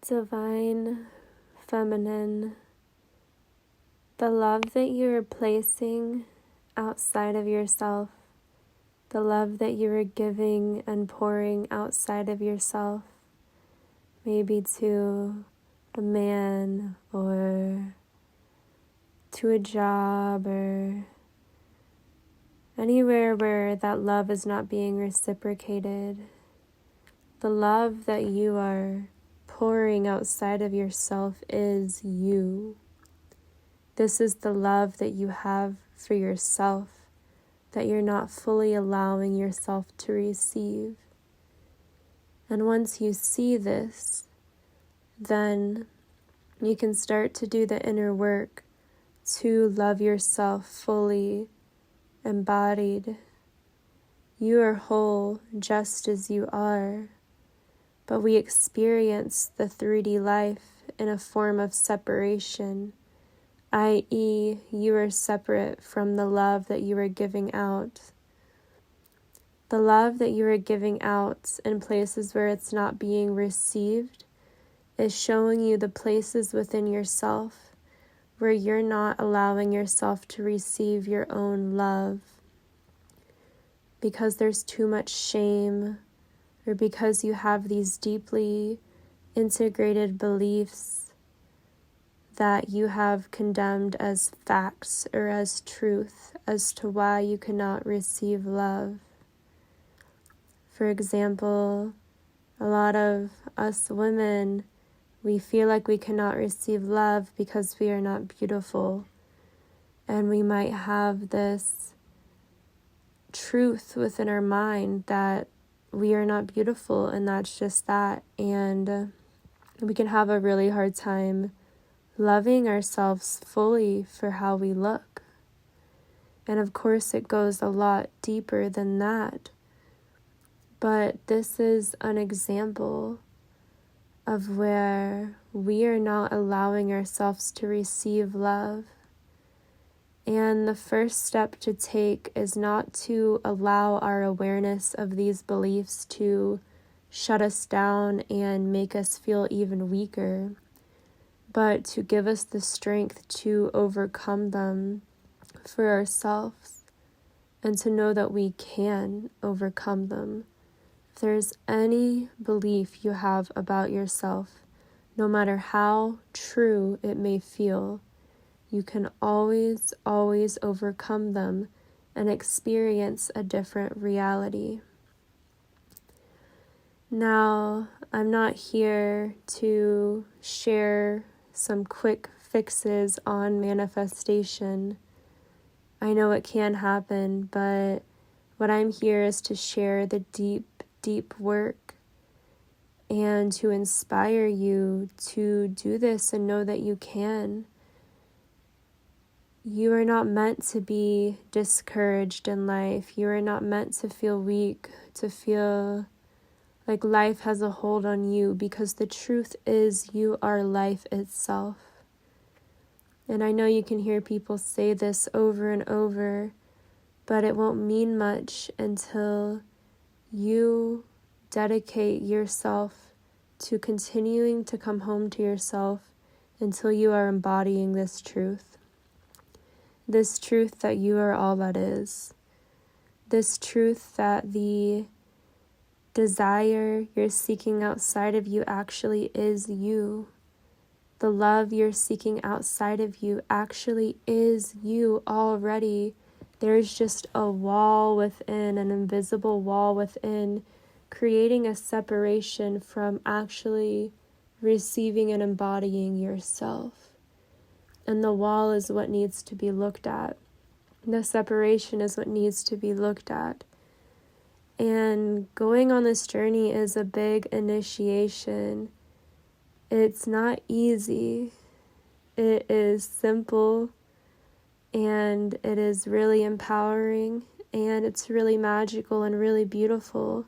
Divine Feminine, the love that you are placing outside of yourself, the love that you are giving and pouring outside of yourself, maybe to a man or to a job or anywhere where that love is not being reciprocated. The love that you are pouring outside of yourself is you. This is the love that you have for yourself that you're not fully allowing yourself to receive. And once you see this, then you can start to do the inner work to love yourself fully, embodied. You are whole just as you are, but we experience the 3D life in a form of separation, i.e., you are separate from the love that you are giving out. The love that you are giving out in places where it's not being received is showing you the places within yourself where you're not allowing yourself to receive your own love because there's too much shame, or because you have these deeply integrated beliefs that you have condemned as facts or as truth as to why you cannot receive love. For example, a lot of us women, we feel like we cannot receive love because we are not beautiful. And we might have this truth within our mind that we are not beautiful, and that's just that. And we can have a really hard time loving ourselves fully for how we look. And of course, it goes a lot deeper than that. But this is an example of where we are not allowing ourselves to receive love. And the first step to take is not to allow our awareness of these beliefs to shut us down and make us feel even weaker, but to give us the strength to overcome them for ourselves and to know that we can overcome them. If there's any belief you have about yourself, no matter how true it may feel, you can always overcome them and experience a different reality. Now, I'm not here to share some quick fixes on manifestation. I know it can happen, but what I'm here is to share the deep work and to inspire you to do this and know that you can. You are not meant to be discouraged in life. You are not meant to feel weak, to feel like life has a hold on you, because the truth is you are life itself. And I know you can hear people say this over and over, but it won't mean much until you dedicate yourself to continuing to come home to yourself until you are embodying this truth. This truth that you are all that is. This truth that the desire you're seeking outside of you actually is you. The love you're seeking outside of you actually is you already. There's just a wall within, an invisible wall within, creating a separation from actually receiving and embodying yourself. And the wall is what needs to be looked at. The separation is what needs to be looked at. And going on this journey is a big initiation. It's not easy. It is simple, and it is really empowering, and it's really magical and really beautiful.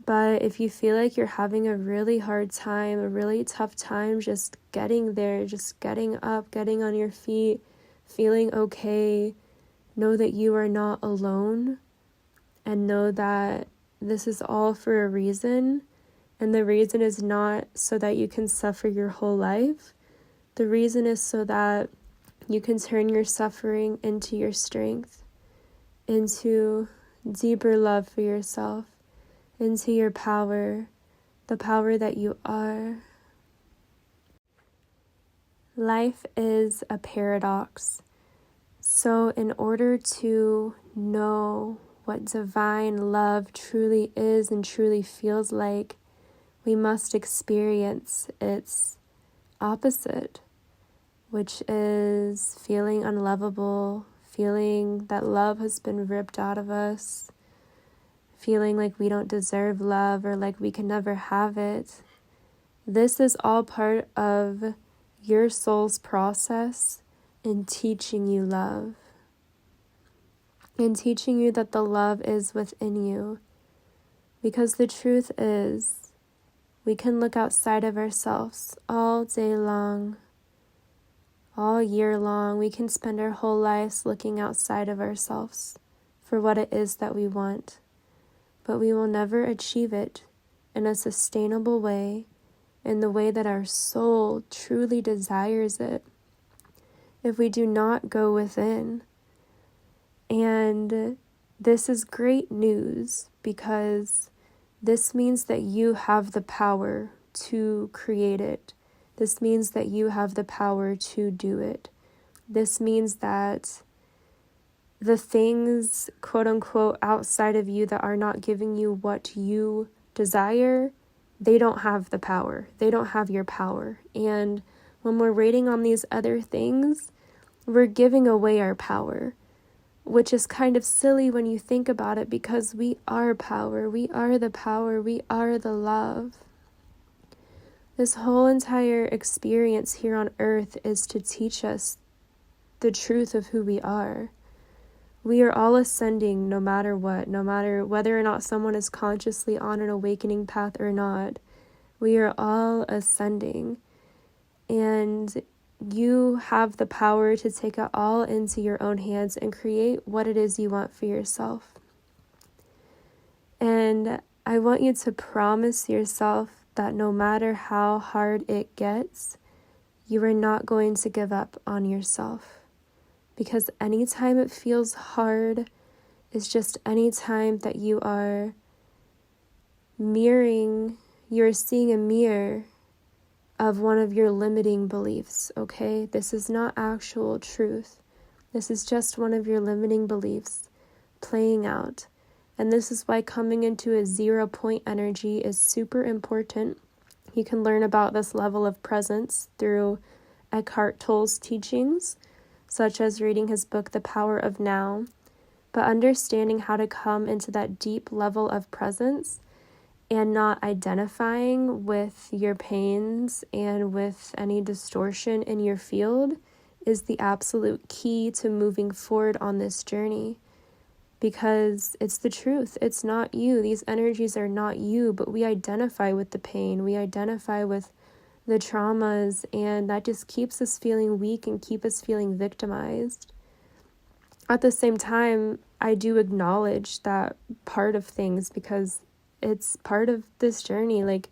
But if you feel like you're having a really hard time, a really tough time just getting there, just getting up, getting on your feet, feeling okay, know that you are not alone, and know that this is all for a reason, And the reason is not so that you can suffer your whole life. The reason is so that you can turn your suffering into your strength, into deeper love for yourself, into your power, the power that you are. Life is a paradox. So in order to know what divine love truly is and truly feels like, we must experience its opposite, which is feeling unlovable, feeling that love has been ripped out of us, feeling like we don't deserve love or like we can never have it. This is all part of your soul's process in teaching you love, in teaching you that the love is within you. Because the truth is, we can look outside of ourselves all day long, all year long. We can spend our whole lives looking outside of ourselves for what it is that we want, but we will never achieve it in a sustainable way, in the way that our soul truly desires it, if we do not go within. And this is great news, because this means that you have the power to create it. This means that you have the power to do it. This means that the things, quote unquote, outside of you that are not giving you what you desire, they don't have the power. They don't have your power. And when we're waiting on these other things, we're giving away our power, which is kind of silly when you think about it, because we are power. We are the power. We are the love. This whole entire experience here on earth is to teach us the truth of who we are. We are all ascending no matter what, no matter whether or not someone is consciously on an awakening path or not. We are all ascending. And you have the power to take it all into your own hands and create what it is you want for yourself. And I want you to promise yourself that no matter how hard it gets, you are not going to give up on yourself. Because anytime it feels hard is just any time that you are you're seeing a mirror of one of your limiting beliefs, okay? This is not actual truth. This is just one of your limiting beliefs playing out. And this is why coming into a 0 point energy is super important. You can learn about this level of presence through Eckhart Tolle's teachings, such as reading his book, The Power of Now. But understanding how to come into that deep level of presence and not identifying with your pains and with any distortion in your field is the absolute key to moving forward on this journey. Because it's the truth. It's not you. These energies are not you, but we identify with the pain. We identify with the traumas, and that just keeps us feeling weak and keep us feeling victimized. At the same time, I do acknowledge that part of things, because it's part of this journey. Like,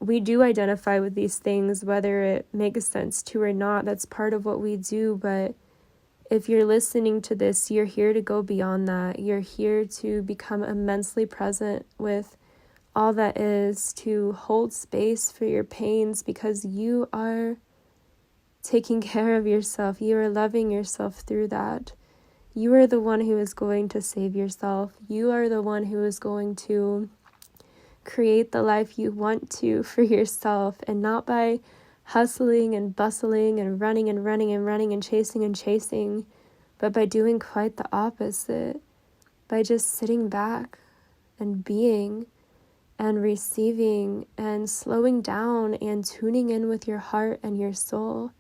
we do identify with these things, whether it makes sense to or not. That's part of what we do. But if you're listening to this, you're here to go beyond that. You're here to become immensely present with all that is, to hold space for your pains, because you are taking care of yourself. You are loving yourself through that. You are the one who is going to save yourself. You are the one who is going to create the life you want to for yourself, and not by hustling and bustling and running and running and running and chasing, but by doing quite the opposite, by just sitting back and being and receiving and slowing down and tuning in with your heart and your soul,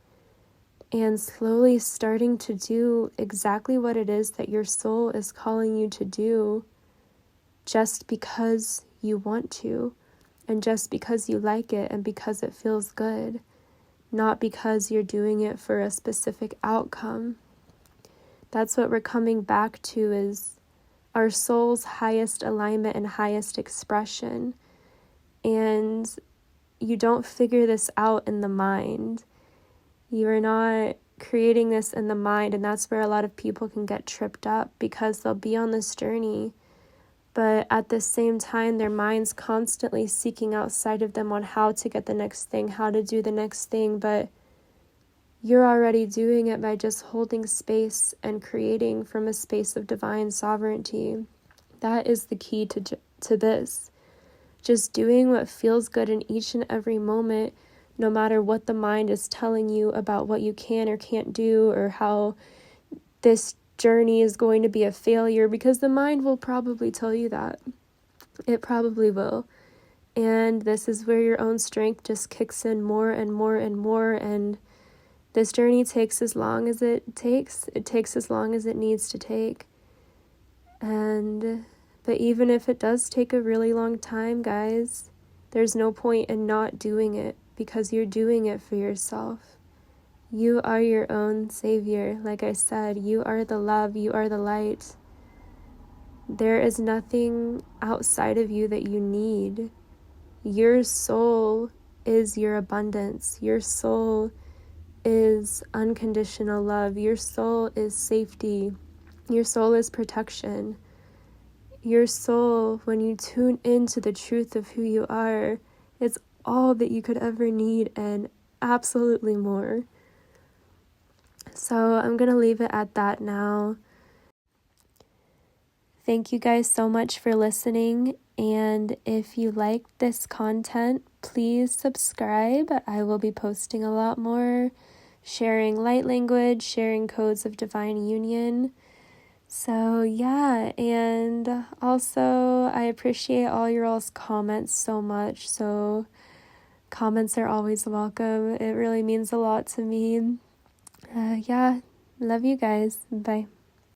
and slowly starting to do exactly what it is that your soul is calling you to do, just because you want to, and just because you like it and because it feels good, not because you're doing it for a specific outcome. That's what we're coming back to, is our soul's highest alignment and highest expression. And you don't figure this out in the mind. You are not creating this in the mind, and that's where a lot of people can get tripped up, because they'll be on this journey, but at the same time their mind's constantly seeking outside of them on how to get the next thing, how to do the next thing. But you're already doing it by just holding space and creating from a space of divine sovereignty. That is the key to this. Just doing what feels good in each and every moment, no matter what the mind is telling you about what you can or can't do, or how this journey is going to be a failure, because the mind will probably tell you that. It probably will. And this is where your own strength just kicks in more and more and more. And this journey takes as long as it takes. It takes as long as it needs to take. But even if it does take a really long time, guys, there's no point in not doing it, because you're doing it for yourself. You are your own savior. Like I said, you are the love, you are the light. There is nothing outside of you that you need. Your soul is your abundance. Your soul is unconditional love. Your soul is safety. Your soul is protection. Your soul, when you tune into the truth of who you are, it's all that you could ever need, and absolutely more. So I'm going to leave it at that now. Thank you guys so much for listening. And if you liked this content, please subscribe. I will be posting a lot more, sharing light language, sharing codes of divine union. So yeah, and also I appreciate all your all's comments so much. So comments are always welcome. It really means a lot to me. Yeah, love you guys. Bye.